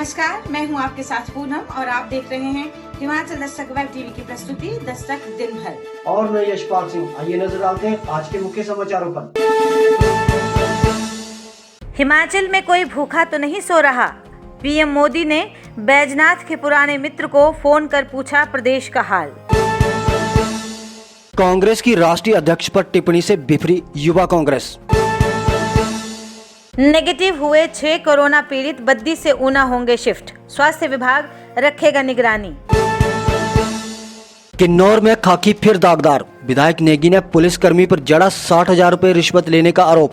नमस्कार, मैं हूं आपके साथ पूनम और आप देख रहे हैं हिमाचल दस्तक वेब टीवी की प्रस्तुति दस्तक दिन भर। और मैं यशपाल सिंह। आइए नजर डालते हैं आज के मुख्य समाचारों पर। हिमाचल में कोई भूखा तो नहीं सो रहा। पीएम मोदी ने बैजनाथ के पुराने मित्र को फोन कर पूछा प्रदेश का हाल। कांग्रेस की राष्ट्रीय अध्यक्ष पर टिप्पणी से बिफरी युवा कांग्रेस। नेगेटिव हुए 6 कोरोना पीड़ित बद्दी से ऊना होंगे शिफ्ट, स्वास्थ्य विभाग रखेगा निगरानी। किन्नौर में खाकी फिर दागदार, विधायक नेगी ने पुलिसकर्मी पर जड़ा 60,000 रुपए रिश्वत लेने का आरोप।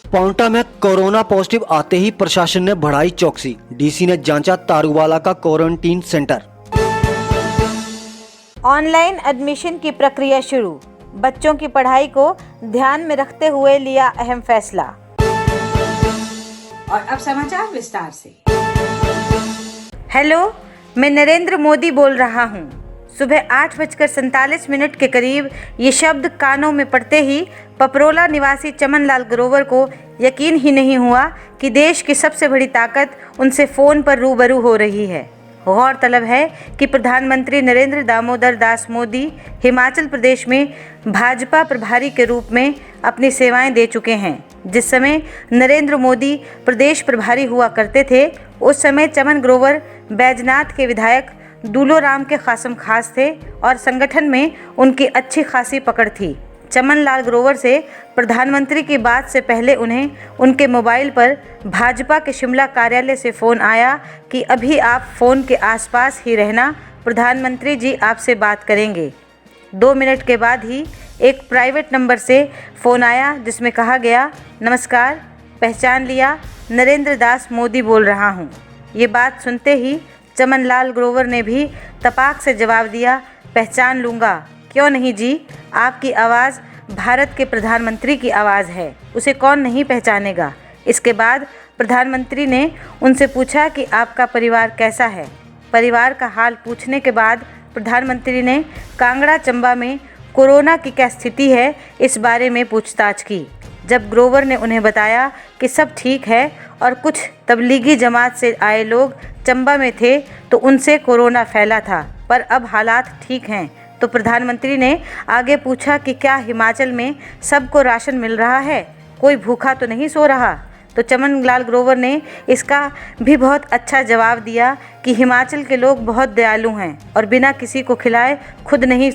पांवटा में कोरोना पॉजिटिव आते ही प्रशासन ने बढ़ाई चौकसी, डीसी ने जांचा तारूवाला का क्वारंटीन सेंटर। ऑनलाइन एडमिशन की प्रक्रिया शुरू, बच्चों की पढ़ाई को ध्यान में रखते हुए लिया अहम फैसला। और अब समाचार विस्तार से। हेलो, मैं नरेंद्र मोदी बोल रहा हूँ। सुबह 8:47 के करीब ये शब्द कानों में पड़ते ही पपरोला निवासी चमन लाल ग्रोवर को यकीन ही नहीं हुआ कि देश की सबसे बड़ी ताकत उनसे फ़ोन पर रूबरू हो रही है। गौरतलब है कि प्रधानमंत्री नरेंद्र दामोदर दास मोदी हिमाचल प्रदेश में भाजपा प्रभारी के रूप में अपनी सेवाएं दे चुके हैं। जिस समय नरेंद्र मोदी प्रदेश प्रभारी हुआ करते थे, उस समय चमन ग्रोवर बैजनाथ के विधायक दूलोराम के खासम खास थे और संगठन में उनकी अच्छी खासी पकड़ थी। चमन लाल ग्रोवर से प्रधानमंत्री की बात से पहले उन्हें उनके मोबाइल पर भाजपा के शिमला कार्यालय से फ़ोन आया कि अभी आप फ़ोन के आसपास ही रहना, प्रधानमंत्री जी आपसे बात करेंगे। 2 मिनट के बाद ही एक प्राइवेट नंबर से फ़ोन आया जिसमें कहा गया, नमस्कार, पहचान लिया, नरेंद्र दास मोदी बोल रहा हूँ। ये बात सुनते ही चमन लाल ग्रोवर ने भी तपाक से जवाब दिया, पहचान लूँगा, क्यों नहीं जी, आपकी आवाज़ भारत के प्रधानमंत्री की आवाज़ है, उसे कौन नहीं पहचानेगा। इसके बाद प्रधानमंत्री ने उनसे पूछा कि आपका परिवार कैसा है। परिवार का हाल पूछने के बाद प्रधानमंत्री ने कांगड़ा चंबा में कोरोना की क्या स्थिति है, इस बारे में पूछताछ की। जब ग्रोवर ने उन्हें बताया कि सब ठीक है और कुछ तबलीगी जमात से आए लोग चंबा में थे तो उनसे कोरोना फैला था, पर अब हालात ठीक हैं, तो प्रधानमंत्री ने आगे पूछा कि क्या हिमाचल में सबको राशन मिल रहा है, कोई भूखा तो नहीं सो रहा। तो चमन लाल ग्रोवर ने इसका भी बहुत अच्छा जवाब दिया कि हिमाचल के लोग बहुत दयालु हैं और बिना किसी को खिलाए खुद नहीं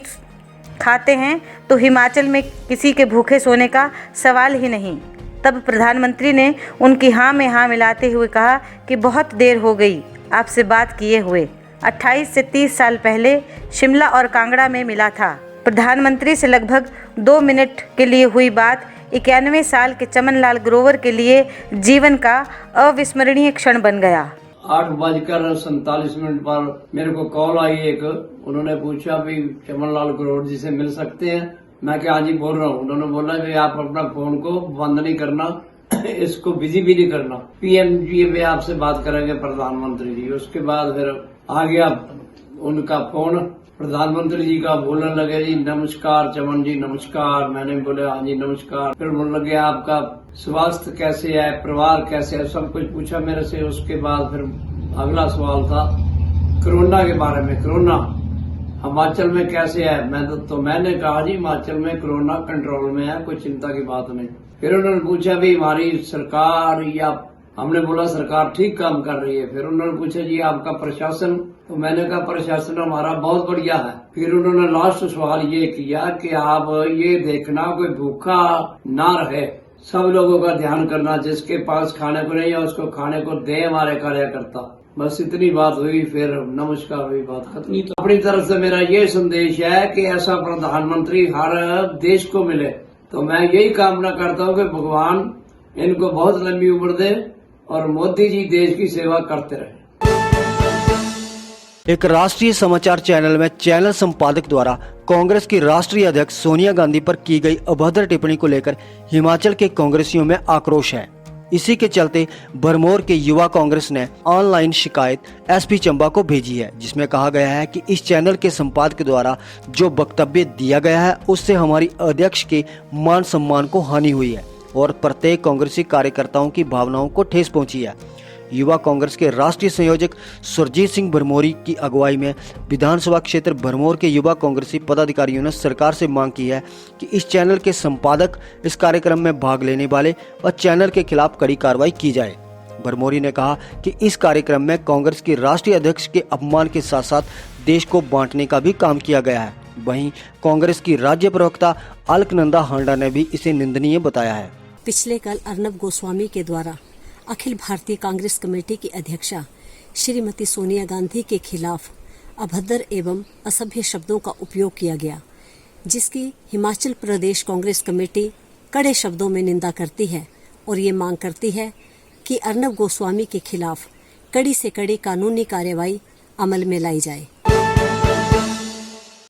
खाते हैं, तो हिमाचल में किसी के भूखे सोने का सवाल ही नहीं। तब प्रधानमंत्री ने उनकी हाँ में हाँ मिलाते हुए कहा कि बहुत देर हो गई आपसे बात किए हुए, 28 से 30 साल पहले शिमला और कांगड़ा में मिला था। प्रधानमंत्री से लगभग 2 मिनट के लिए हुई बात 91 साल के चमन लाल ग्रोवर के लिए जीवन का अविस्मरणीय क्षण बन गया। 8:47 पर मेरे को कॉल आई एक, उन्होंने पूछा भी चमन लाल ग्रोवर जी से मिल सकते हैं। मैं क्या, हाँ जी बोल रहा हूँ। उन्होंने बोला भी आप अपना फोन को बंद नहीं करना, इसको बिजी भी नहीं करना, पीएम जी में आपसे बात करेंगे प्रधानमंत्री जी। उसके बाद फिर आ गया उनका फोन, प्रधानमंत्री जी का बोलने लगे, जी नमस्कार चमन जी नमस्कार। मैंने बोले हाँ जी नमस्कार। फिर बोलने लगे आपका स्वास्थ्य कैसे है, परिवार कैसे है, सब कुछ पूछा मेरे से। उसके बाद फिर अगला सवाल था कोरोना के बारे में, कोरोना हिमाचल में कैसे है। मैंने कहा जी हिमाचल में कोरोना कंट्रोल में है, कोई चिंता की बात नहीं। फिर उन्होंने पूछा भी हमारी सरकार, या हमने बोला सरकार ठीक काम कर रही है। फिर उन्होंने पूछा जी आपका प्रशासन, तो मैंने कहा प्रशासन हमारा बहुत बढ़िया है। फिर उन्होंने लास्ट सवाल ये किया कि आप ये देखना कोई भूखा ना रहे, सब लोगों का ध्यान करना, जिसके पास खाने को नहीं है उसको खाने को दे हमारे कार्यकर्ता। बस इतनी बात हुई, फिर नमस्कार हुई, बात खत्म। तो अपनी तरफ से मेरा ये संदेश है कि ऐसा प्रधानमंत्री हर देश को मिले, तो मैं यही कामना करता हूँ कि भगवान इनको बहुत लंबी उम्र दे और मोदी जी देश की सेवा करते रहे। एक राष्ट्रीय समाचार चैनल में चैनल संपादक द्वारा कांग्रेस की राष्ट्रीय अध्यक्ष सोनिया गांधी पर की गई अभद्र टिप्पणी को लेकर हिमाचल के कांग्रेसियों में आक्रोश है। इसी के चलते भरमौर के युवा कांग्रेस ने ऑनलाइन शिकायत एसपी चंबा को भेजी है, जिसमें कहा गया है कि इस चैनल के संपादक द्वारा जो वक्तव्य दिया गया है उससे हमारी अध्यक्ष के मान सम्मान को हानि हुई है और प्रत्येक कांग्रेसी कार्यकर्ताओं की भावनाओं को ठेस पहुंची है। युवा कांग्रेस के राष्ट्रीय संयोजक सुरजीत सिंह भरमौरी की अगुवाई में विधानसभा क्षेत्र भरमौर के युवा कांग्रेसी पदाधिकारियों ने सरकार से मांग की है कि इस चैनल के संपादक, इस कार्यक्रम में भाग लेने वाले व चैनल के खिलाफ कड़ी कार्रवाई की जाए। भरमौरी ने कहा कि इस कार्यक्रम में कांग्रेस की राष्ट्रीय अध्यक्ष के अपमान के साथ साथ देश को बांटने का भी काम किया गया है। वहीं कांग्रेस की राज्य प्रवक्ता अलकनंदा हांडा ने भी इसे निंदनीय बताया है। पिछले कल अर्नब गोस्वामी के द्वारा अखिल भारतीय कांग्रेस कमेटी की अध्यक्षा श्रीमती सोनिया गांधी के खिलाफ अभद्र एवं असभ्य शब्दों का उपयोग किया गया, जिसकी हिमाचल प्रदेश कांग्रेस कमेटी कड़े शब्दों में निंदा करती है और ये मांग करती है कि अर्नब गोस्वामी के खिलाफ कड़ी से कड़ी कानूनी कार्रवाई अमल में लाई जाए।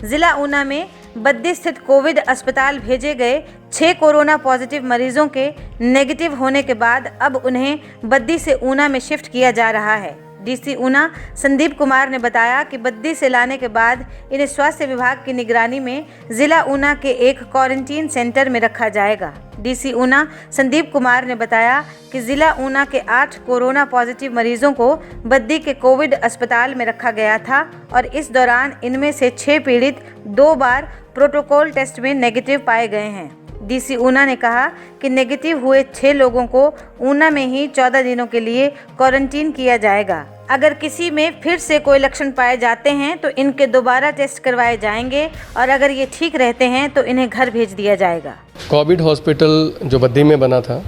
जिला ऊना में बद्दी स्थित कोविड अस्पताल भेजे गए 6 कोरोना पॉजिटिव मरीजों के नेगेटिव होने के बाद अब उन्हें बद्दी से ऊना में शिफ्ट किया जा रहा है। डीसी ऊना संदीप कुमार ने बताया कि बद्दी से लाने के बाद इन्हें स्वास्थ्य विभाग की निगरानी में जिला ऊना के एक क्वारंटीन सेंटर में रखा जाएगा। डीसी ऊना संदीप कुमार ने बताया कि जिला ऊना के 8 कोरोना पॉजिटिव मरीजों को बद्दी के कोविड अस्पताल में रखा गया था और इस दौरान इनमें से 6 पीड़ित 2 बार प्रोटोकॉल टेस्ट में नेगेटिव पाए गए हैं। डीसी ऊना ने कहा कि नेगेटिव हुए 6 लोगों को ऊना में ही 14 दिनों के लिए क्वारंटीन किया जाएगा। अगर किसी में फिर से कोई लक्षण पाए जाते हैं तो इनके दोबारा टेस्ट करवाए जाएंगे और अगर ये ठीक रहते हैं तो इन्हें घर भेज दिया जाएगा। कोविड हॉस्पिटल जो बद्दी में बना था,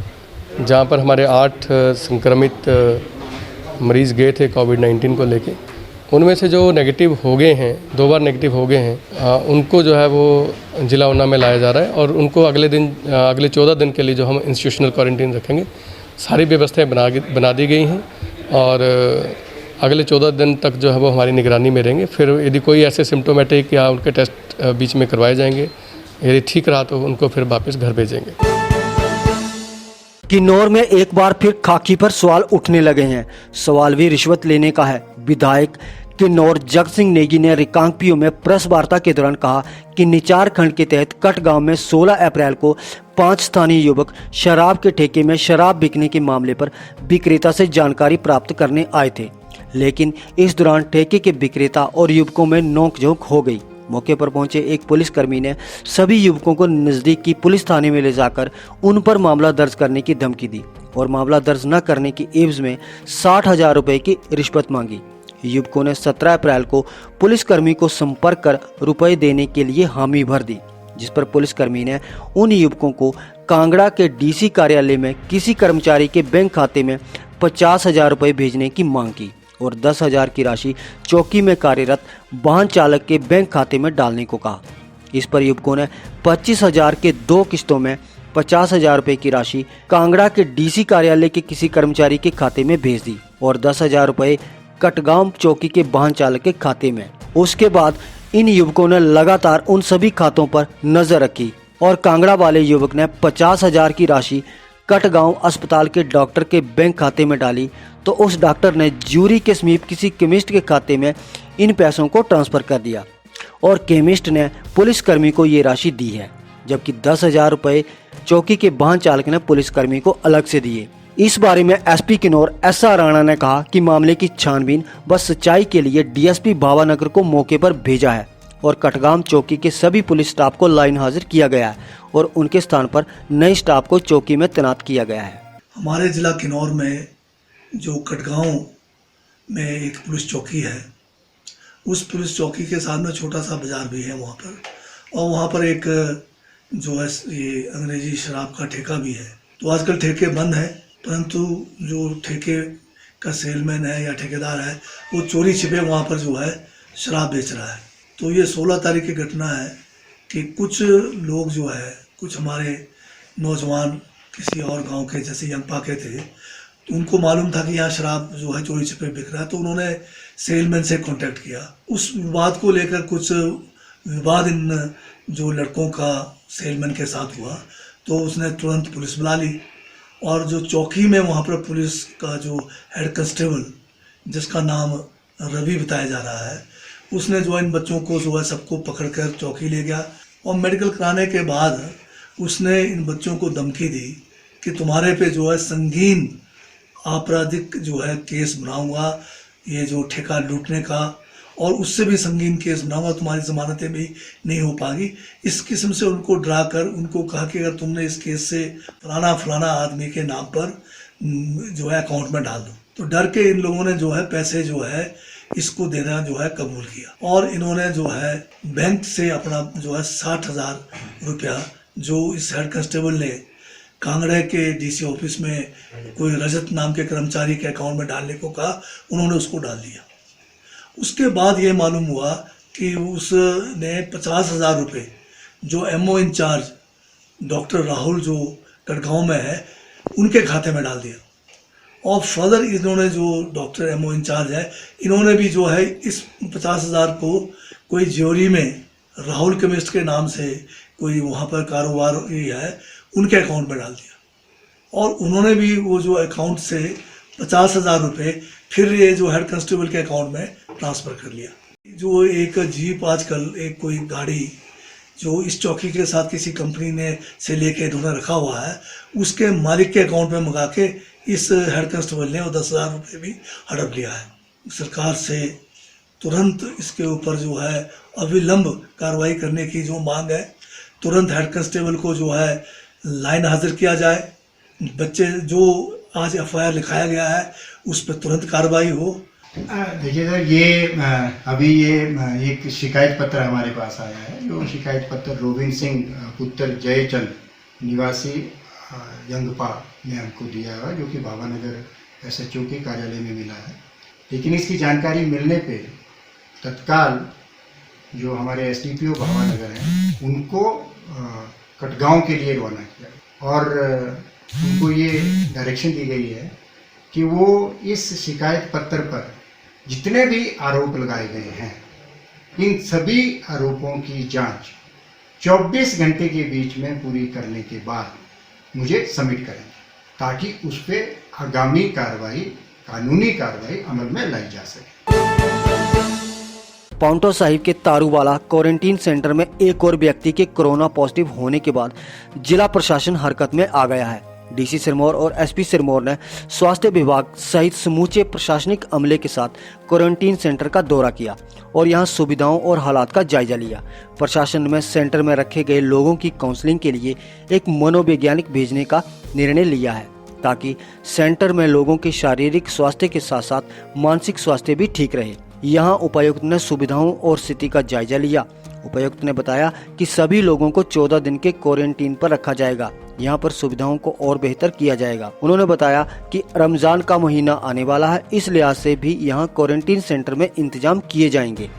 जहां पर हमारे 8 संक्रमित मरीज़ गए थे कोविड-19 को लेके, उनमें से जो नेगेटिव हो गए हैं, 2 बार नेगेटिव हो गए हैं, उनको जो है वो जिला ऊना में लाया जा रहा है और उनको अगले 14 दिन के लिए जो हम इंस्टीट्यूशनल क्वारंटीन रखेंगे, सारी व्यवस्थाएं बना दी गई हैं और अगले 14 दिन तक जो है वो हमारी निगरानी में रहेंगे। फिर यदि कोई ऐसे सिम्टोमेटिक या उनके टेस्ट बीच में करवाए जाएंगे, यदि ठीक रहा तो उनको फिर वापस घर भेजेंगे। किन्नौर में एक बार फिर खाकी पर सवाल उठने लगे हैं। सवाल भी रिश्वत लेने का है। विधायक किन्नौर जग सिंह नेगी ने रिकांगपियो में प्रेस वार्ता के दौरान कहा कि निचार खंड के तहत कट गांव में 16 अप्रैल को 5 स्थानीय युवक शराब के ठेके में शराब बिकने के मामले पर विक्रेता से जानकारी प्राप्त करने आए थे, लेकिन इस दौरान ठेके के विक्रेता और युवकों में नोकझोंक हो गई। मौके पर पहुंचे एक पुलिसकर्मी ने सभी युवकों को नजदीक की पुलिस थाने में ले जाकर उन पर मामला दर्ज करने की धमकी दी और मामला दर्ज न करने की एवज में 60,000 रुपए की रिश्वत मांगी। युवकों ने 17 अप्रैल को पुलिसकर्मी को संपर्क कर रुपए देने के लिए हामी भर दी, जिस पर पुलिसकर्मी ने उन युवकों को कांगड़ा के डीसी कार्यालय में किसी कर्मचारी के बैंक खाते में 50,000 रुपए भेजने की मांग की और 10,000 की राशि चौकी में कार्यरत वाहन चालक के बैंक खाते में डालने को कहा। इस पर युवकों ने 25,000 के 2 किस्तों में 50,000 रुपए की राशि कांगड़ा के डीसी कार्यालय के किसी कर्मचारी के खाते में भेज दी और 10,000 रुपए कटगांव चौकी के वाहन चालक के खाते में। उसके बाद इन युवकों ने लगातार उन सभी खातों पर नजर रखी और कांगड़ा वाले युवक ने 50,000 की राशि कटगांव अस्पताल के डॉक्टर के बैंक खाते में डाली तो उस डॉक्टर ने ज्यूरी के समीप किसी केमिस्ट के खाते में इन पैसों को ट्रांसफर कर दिया और केमिस्ट ने पुलिसकर्मी को ये राशि दी है, जबकि 10,000 रुपए चौकी के वाहन चालक ने पुलिसकर्मी को अलग से दिए। इस बारे में एसपी किन्नौर एसआर राणा ने कहा कि मामले की छानबीन व सच्चाई के लिए डीएसपी भावानगर को मौके पर भेजा है और कटगाम चौकी के सभी पुलिस स्टाफ को लाइन हाजिर किया गया है और उनके स्थान पर नए स्टाफ को चौकी में तैनात किया गया है। हमारे जिला किन्नौर में जो कटगांव में एक पुलिस चौकी है, उस पुलिस चौकी के साथ में छोटा सा बाजार भी है वहाँ पर, और वहाँ पर एक जो है ये अंग्रेजी शराब का ठेका भी है। तो आजकल ठेके बंद है, परंतु जो ठेके का सेलमैन है या ठेकेदार है वो चोरी छिपे वहाँ पर जो है शराब बेच रहा है। तो ये 16 तारीख की घटना है कि कुछ लोग जो है, कुछ हमारे नौजवान किसी और गांव के जैसे यंगपा के थे, तो उनको मालूम था कि यहाँ शराब जो है चोरी छिपे बिक रहा है, तो उन्होंने सेलमैन से कांटेक्ट किया। उस बात को लेकर कुछ विवाद इन जो लड़कों का सेलमैन के साथ हुआ, तो उसने तुरंत पुलिस बुला ली और जो चौकी में वहाँ पर पुलिस का जो हेड कांस्टेबल जिसका नाम रवि बताया जा रहा है, उसने जो इन बच्चों को जो है सबको पकड़कर चौकी ले गया और मेडिकल कराने के बाद उसने इन बच्चों को धमकी दी कि तुम्हारे पे जो है संगीन आपराधिक जो है केस बनाऊंगा, ये जो ठेका लूटने का, और उससे भी संगीन केस बनाऊंगा, तुम्हारी जमानतें भी नहीं हो पाएंगी। इस किस्म से उनको डरा कर उनको कहा कि अगर तुमने इस केस से फलाना आदमी के नाम पर जो है अकाउंट में डाल दो। तो डर के इन लोगों ने जो है पैसे जो है इसको देना जो है कबूल किया, और इन्होंने जो है बैंक से अपना जो है 60,000 रुपया जो इस हेड कांस्टेबल ने कांगड़े के डीसी ऑफिस में कोई रजत नाम के कर्मचारी के अकाउंट में डालने को कहा, उन्होंने उसको डाल दिया। उसके बाद ये मालूम हुआ कि उसने 50,000 रुपये जो एमओ इंचार्ज डॉक्टर राहुल जो कटगांव में है उनके खाते में डाल दिया। और फर्दर इन्होंने जो डॉक्टर एमओ इंचार्ज है, इन्होंने भी जो है इस 50,000 को कोई ज्योरी में राहुल केमिस्ट के नाम से कोई वहाँ पर कारोबार है, उनके अकाउंट में डाल दिया। और उन्होंने भी वो जो अकाउंट से 50,000 रुपये फिर ये जो हेड कांस्टेबल के अकाउंट में ट्रांसफ़र कर लिया। जो एक जीप आजकल एक कोई गाड़ी जो इस चौकी के साथ किसी कंपनी ने से लेके इन्होंने रखा हुआ है, उसके मालिक के अकाउंट में मंगा के इस हेड कांस्टेबल ने 10,000 रुपये भी हड़प लिया है। सरकार से तुरंत इसके ऊपर जो है अविलंब कार्रवाई करने की जो मांग है, तुरंत हेड कांस्टेबल को जो है लाइन हाजिर किया जाए, बच्चे जो आज एफआईआर लिखाया गया है उस पर तुरंत कार्रवाई हो। देखिए सर, ये अभी ये एक शिकायत पत्र हमारे पास आया है। जो शिकायत पत्र रोबिन सिंह पुत्र जयचंद निवासी यंगपा ने हमको दिया है, जो कि भावानगर एसएचओ के कार्यालय में मिला है। लेकिन इसकी जानकारी मिलने पे तत्काल जो हमारे एसडीपीओ भावानगर हैं उनको कटगांव के लिए रवाना किया, और उनको ये डायरेक्शन दी गई है कि वो इस शिकायत पत्र पर जितने भी आरोप लगाए गए हैं, इन सभी आरोपों की जांच 24 घंटे के बीच में पूरी करने के बाद मुझे सबमिट करेंगे, ताकि उस पर आगामी कार्रवाई, कानूनी कार्रवाई अमल में लाई जा सके। पाउंटा साहिब के तारूवाला क्वारंटीन सेंटर में एक और व्यक्ति के कोरोना पॉजिटिव होने के बाद जिला प्रशासन हरकत में आ गया है। डीसी सिरमौर और एसपी सिरमौर ने स्वास्थ्य विभाग सहित समूचे प्रशासनिक अमले के साथ क्वारंटीन सेंटर का दौरा किया और यहां सुविधाओं और हालात का जायजा लिया। प्रशासन में सेंटर में रखे गए लोगों की काउंसलिंग के लिए एक मनोवैज्ञानिक भेजने का निर्णय लिया है, ताकि सेंटर में लोगों के शारीरिक स्वास्थ्य के साथ साथ मानसिक स्वास्थ्य भी ठीक रहे। यहाँ उपायुक्त ने सुविधाओं और स्थिति का जायजा लिया। उपायुक्त ने बताया कि सभी लोगों को 14 दिन के क्वारंटीन पर रखा जाएगा। यहाँ पर सुविधाओं को और बेहतर किया जाएगा। उन्होंने बताया कि रमजान का महीना आने वाला है, इस लिहाज से भी यहाँ क्वारंटीन सेंटर में इंतजाम किए जाएंगे।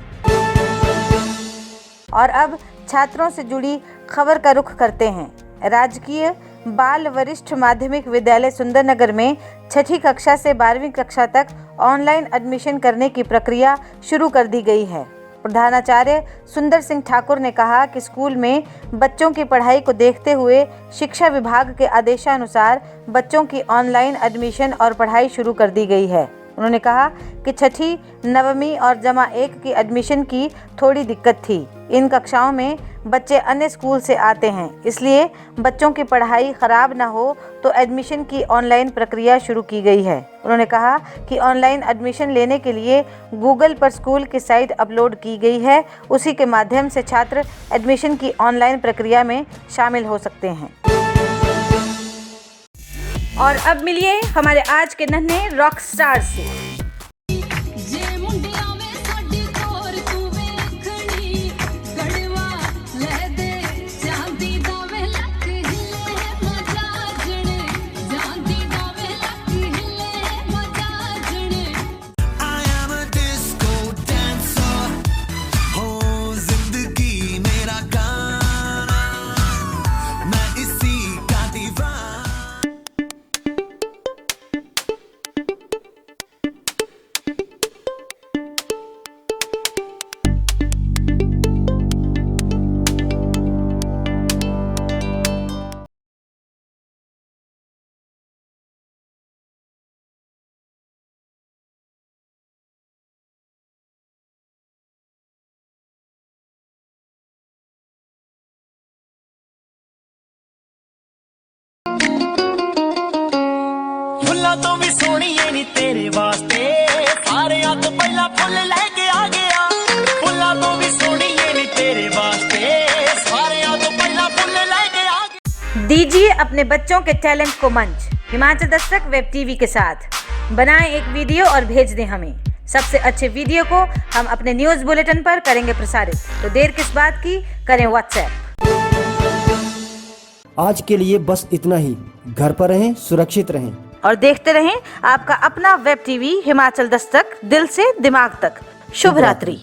और अब छात्रों से जुड़ी खबर का रुख करते हैं। राजकीय बाल वरिष्ठ माध्यमिक विद्यालय सुंदरनगर में 6ठी कक्षा से 12वीं कक्षा तक ऑनलाइन एडमिशन करने की प्रक्रिया शुरू कर दी गई है। प्रधानाचार्य सुंदर सिंह ठाकुर ने कहा कि स्कूल में बच्चों की पढ़ाई को देखते हुए शिक्षा विभाग के आदेशानुसार बच्चों की ऑनलाइन एडमिशन और पढ़ाई शुरू कर दी गई है। उन्होंने कहा कि 6ठी, 9वीं और जमा 1 की एडमिशन की थोड़ी दिक्कत थी। इन कक्षाओं में बच्चे अन्य स्कूल से आते हैं, इसलिए बच्चों की पढ़ाई खराब न हो तो एडमिशन की ऑनलाइन प्रक्रिया शुरू की गई है। उन्होंने कहा कि ऑनलाइन एडमिशन लेने के लिए गूगल पर स्कूल की साइट अपलोड की गई है, उसी के माध्यम से छात्र एडमिशन की ऑनलाइन प्रक्रिया में शामिल हो सकते हैं। और अब मिलिए हमारे आज के नन्हे रॉक स्टार से। फुल्लां तो भी सोहणीए नी तेरे वास्ते सारेयां तो पहला फुल लेके आ गया फुल्लां तो भी सोहणीए नी तेरे वास्ते सारेयां तो पहला फुल लेके आ गया। दीजिए अपने बच्चों के टैलेंट को मंच। हिमाचल दस्तक वेब टीवी के साथ बनाएं एक वीडियो और भेज दें हमें। सबसे अच्छे वीडियो को हम अपने न्यूज बुलेटिन पर करेंगे प्रसारित, तो देर किस बात की, करें व्हाट्सएप। आज के लिए बस इतना ही। घर पर रहें, सुरक्षित रहें और देखते रहें आपका अपना वेब टीवी हिमाचल दस्तक, दिल से दिमाग तक। शुभ रात्रि।